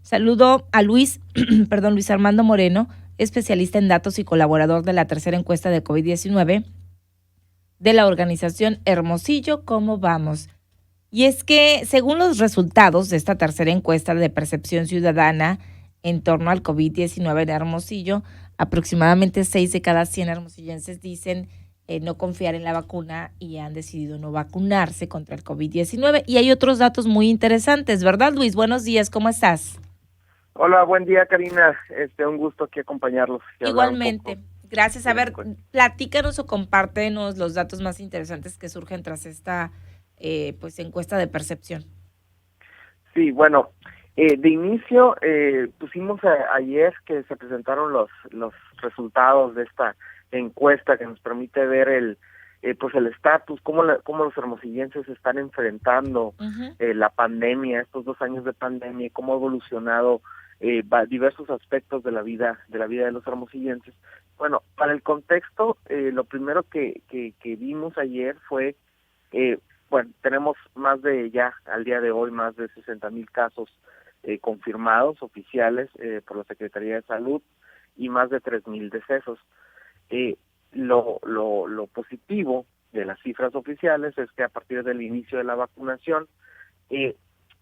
Saludo a Luis, Luis Armando Moreno, especialista en datos y colaborador de la tercera encuesta de COVID-19 de la organización Hermosillo, ¿cómo vamos? Y es que, según los resultados de esta tercera encuesta de percepción ciudadana en torno al COVID-19 en Hermosillo, aproximadamente 6 de cada 100 hermosillenses dicen no confiar en la vacuna y han decidido no vacunarse contra el COVID-19. Y hay otros datos muy interesantes, ¿verdad, Luis? Buenos días, ¿cómo estás? Hola, buen día, Karina. Un gusto aquí acompañarlos y hablar un poco Igualmente, gracias. A de la ver, encuesta. platícanos o compártenos los datos más interesantes que surgen tras esta encuesta de percepción. Sí, bueno, de inicio pusimos ayer que se presentaron los resultados de esta encuesta que nos permite ver el estatus, cómo los hermosillenses están enfrentando Ujú. la pandemia, estos 2 años de pandemia, y cómo ha evolucionado diversos aspectos de la vida de los hermosillenses. Bueno, para el contexto, lo primero que vimos ayer fue bueno, tenemos al día de hoy, más de 60,000 casos confirmados, oficiales, por la Secretaría de Salud, y más de 3,000 decesos. Eh, lo positivo de las cifras oficiales es que a partir del inicio de la vacunación, eh,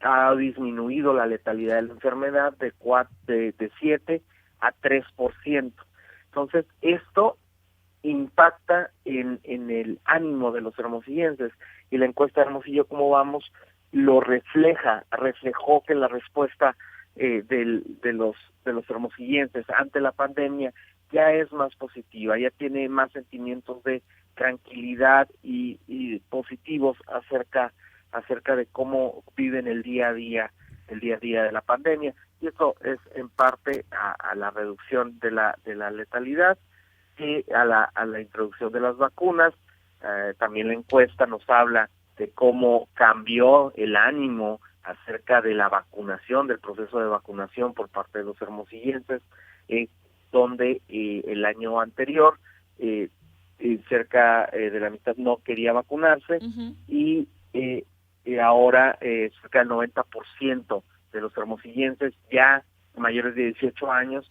ha disminuido la letalidad de la enfermedad de 7 a 3%. Entonces, esto impacta en el ánimo de los hermosillenses, y la encuesta de Hermosillo cómo vamos lo reflejó que la respuesta de los hermosillenses ante la pandemia ya es más positiva, ya tiene más sentimientos de tranquilidad y positivos acerca de cómo viven el día a día de la pandemia, y eso es en parte a la reducción de la letalidad, y a la introducción de las vacunas. También la encuesta nos habla de cómo cambió el ánimo acerca de la vacunación, del proceso de vacunación por parte de los hermosillenses, donde el año anterior cerca de la mitad no quería vacunarse, Ujú. y ahora cerca del 90% de los hermosillenses ya mayores de 18 años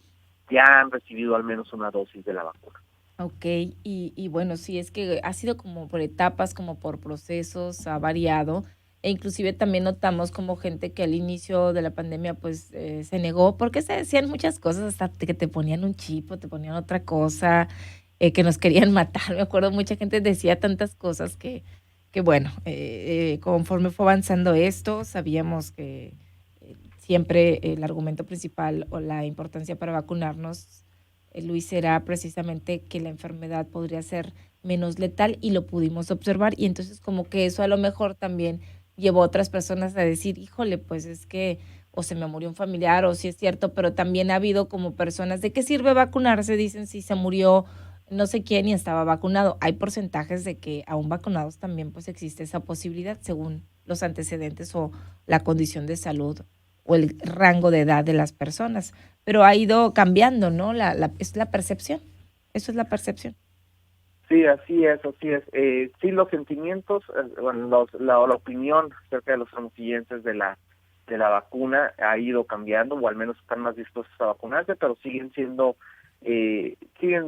ya han recibido al menos una dosis de la vacuna. Ok, y bueno, sí, es que ha sido como por etapas, como por procesos, ha variado, e inclusive también notamos como gente que al inicio de la pandemia pues se negó, porque se decían muchas cosas, hasta que te ponían un chip o te ponían otra cosa, que nos querían matar. Me acuerdo, mucha gente decía tantas cosas que bueno, conforme fue avanzando esto, sabíamos que siempre el argumento principal o la importancia para vacunarnos, Luis, era precisamente que la enfermedad podría ser menos letal y lo pudimos observar, y entonces como que eso a lo mejor también llevó a otras personas a decir, híjole, pues es que o se me murió un familiar o sí es cierto, pero también ha habido como personas, ¿de qué sirve vacunarse? Dicen, si se murió no sé quién y estaba vacunado. Hay porcentajes de que aún vacunados también pues existe esa posibilidad según los antecedentes o la condición de salud o el rango de edad de las personas, pero ha ido cambiando, ¿no? Es la percepción, eso es la percepción. Sí, así es, así es. Sí, los sentimientos, bueno, la opinión acerca de los hermosillenses de la vacuna ha ido cambiando, o al menos están más dispuestos a vacunarse, pero siguen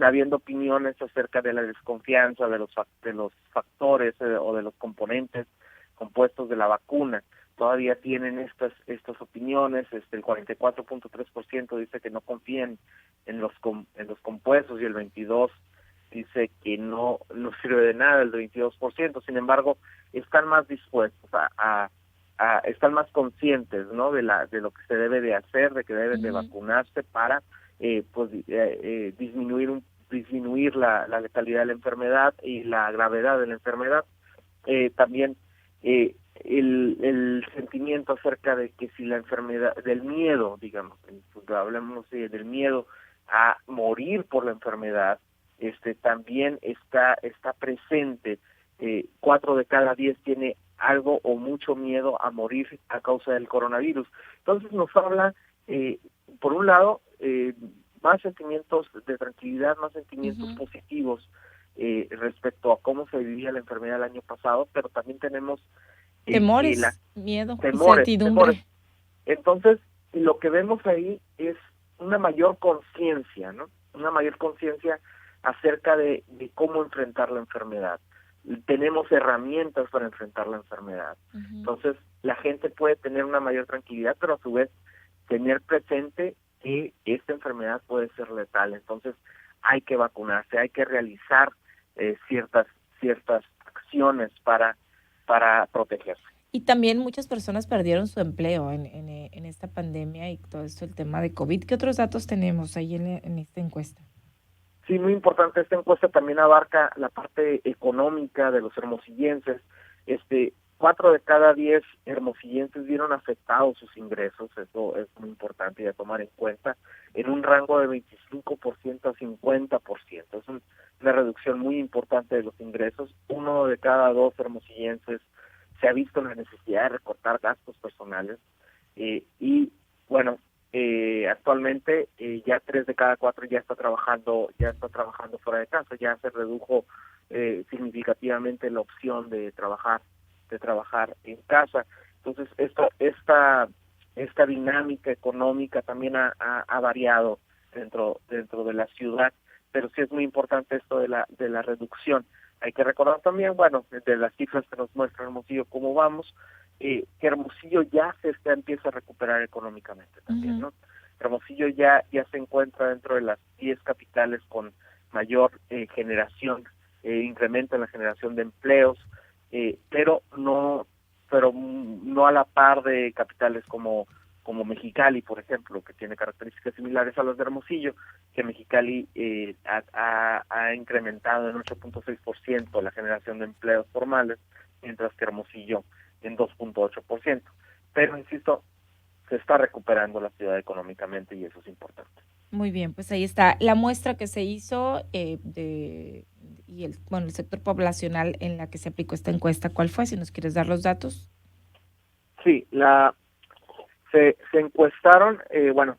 habiendo opiniones acerca de la desconfianza de los factores o de los componentes compuestos de la vacuna. Todavía tienen estas opiniones. El 44.3% dice que no confían en los compuestos, y el 22 dice que no sirve de nada el 22%. Sin embargo, están más dispuestos están más conscientes, ¿no? De lo que se debe de hacer, de que deben de Ujú. vacunarse para disminuir la letalidad de la enfermedad y la gravedad de la enfermedad. También el sentimiento acerca de que si la enfermedad, del miedo, digamos, pues hablamos del miedo a morir por la enfermedad, también está presente. 4 de cada 10 tiene algo o mucho miedo a morir a causa del coronavirus. Entonces nos habla, por un lado, más sentimientos de tranquilidad, más sentimientos Ujú. positivos respecto a cómo se vivía la enfermedad el año pasado, pero también tenemos que las Temores, miedo, temores. incertidumbre. Entonces, y lo que vemos ahí es una mayor conciencia, ¿no? Una mayor conciencia acerca de cómo enfrentar la enfermedad. Tenemos herramientas para enfrentar la enfermedad. Ujú. Entonces, la gente puede tener una mayor tranquilidad, pero a su vez tener presente que esta enfermedad puede ser letal. Entonces, hay que vacunarse, hay que realizar ciertas acciones para protegerse. Y también muchas personas perdieron su empleo en esta pandemia y todo esto, el tema de COVID. ¿Qué otros datos tenemos ahí en esta encuesta? Sí, muy importante. Esta encuesta también abarca la parte económica de los hermosillenses. 4 de cada 10 hermosillenses vieron afectados sus ingresos. Eso es muy importante y a tomar en cuenta, en un rango de 25% a 50%. Es una reducción muy importante de los ingresos. 1 de cada 2 hermosillenses se ha visto en la necesidad de recortar gastos personales. Y bueno, actualmente ya 3 de cada 4 ya está trabajando fuera de casa. Ya se redujo significativamente la opción de trabajar en casa. Entonces esta dinámica económica también ha variado dentro de la ciudad, pero sí es muy importante esto de la reducción. Hay que recordar también, bueno, de las cifras que nos muestra Hermosillo cómo vamos, que Hermosillo ya se empieza a recuperar económicamente también, Ujú. ¿no? Hermosillo ya se encuentra dentro de las 10 capitales con mayor incremento en la generación de empleos, pero no a la par de capitales como Mexicali, por ejemplo, que tiene características similares a las de Hermosillo, que Mexicali ha incrementado en 8.6% la generación de empleos formales, mientras que Hermosillo en 2.8%. Pero, insisto, se está recuperando la ciudad económicamente y eso es importante. Muy bien, pues ahí está la muestra que se hizo y el sector poblacional en la que se aplicó esta encuesta. ¿Cuál fue? Si nos quieres dar los datos. Sí, se encuestaron,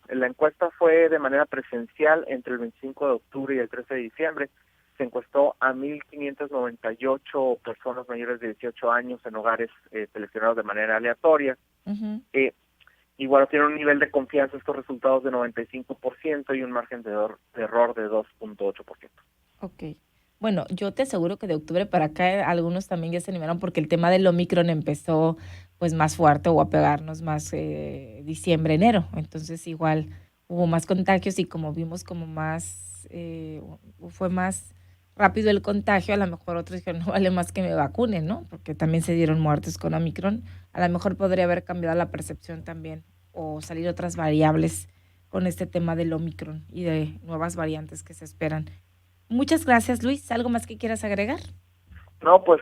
la encuesta fue de manera presencial entre el 25 de octubre y el 13 de diciembre. Se encuestó a 1.598 personas mayores de 18 años en hogares seleccionados de manera aleatoria. Ujú. Igual tiene un nivel de confianza estos resultados de 95% y un margen de error de 2.8%. Ok. Bueno, yo te aseguro que de octubre para acá algunos también ya se animaron porque el tema del Omicron empezó pues más fuerte o a pegarnos más diciembre, enero. Entonces igual hubo más contagios y como vimos como más, fue más rápido el contagio, a lo mejor otros dijeron, no vale más que me vacunen, ¿no? Porque también se dieron muertes con Omicron. A lo mejor podría haber cambiado la percepción también o salir otras variables con este tema del Omicron y de nuevas variantes que se esperan. Muchas gracias, Luis. ¿Algo más que quieras agregar? No, pues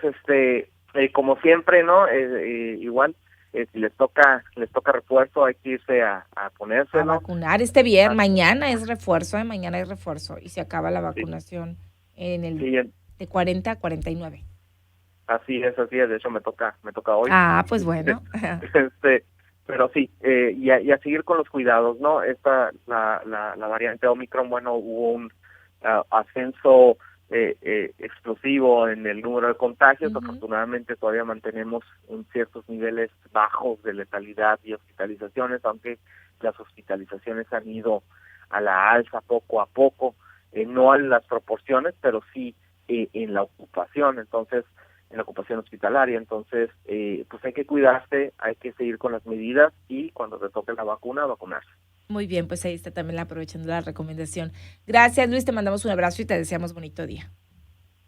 como siempre, ¿no? Igual, si les toca refuerzo, hay que irse a A ponérselo. vacunar este viernes. Así, Mañana es refuerzo, mañana hay refuerzo y se acaba la sí, vacunación en el sí, de 40 a 49. así es, de hecho me toca hoy. Ah, pues bueno. este, pero sí, y a seguir con los cuidados, ¿no? La variante Omicron, bueno, hubo un ascenso explosivo en el número de contagios. Ujú. Afortunadamente todavía mantenemos en ciertos niveles bajos de letalidad y hospitalizaciones, aunque las hospitalizaciones han ido a la alza poco a poco, no en las proporciones, pero sí en la ocupación. Entonces, en la ocupación hospitalaria. Entonces, pues hay que cuidarse, hay que seguir con las medidas y cuando te toque la vacuna, vacunarse. Muy bien, pues ahí está también aprovechando la recomendación. Gracias, Luis. Te mandamos un abrazo y te deseamos bonito día.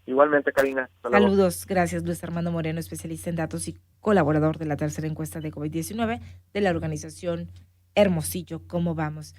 Igualmente, Karina, hasta luego. Saludos. Gracias, Luis Armando Moreno, especialista en datos y colaborador de la tercera encuesta de COVID-19 de la organización Hermosillo. ¿Cómo vamos?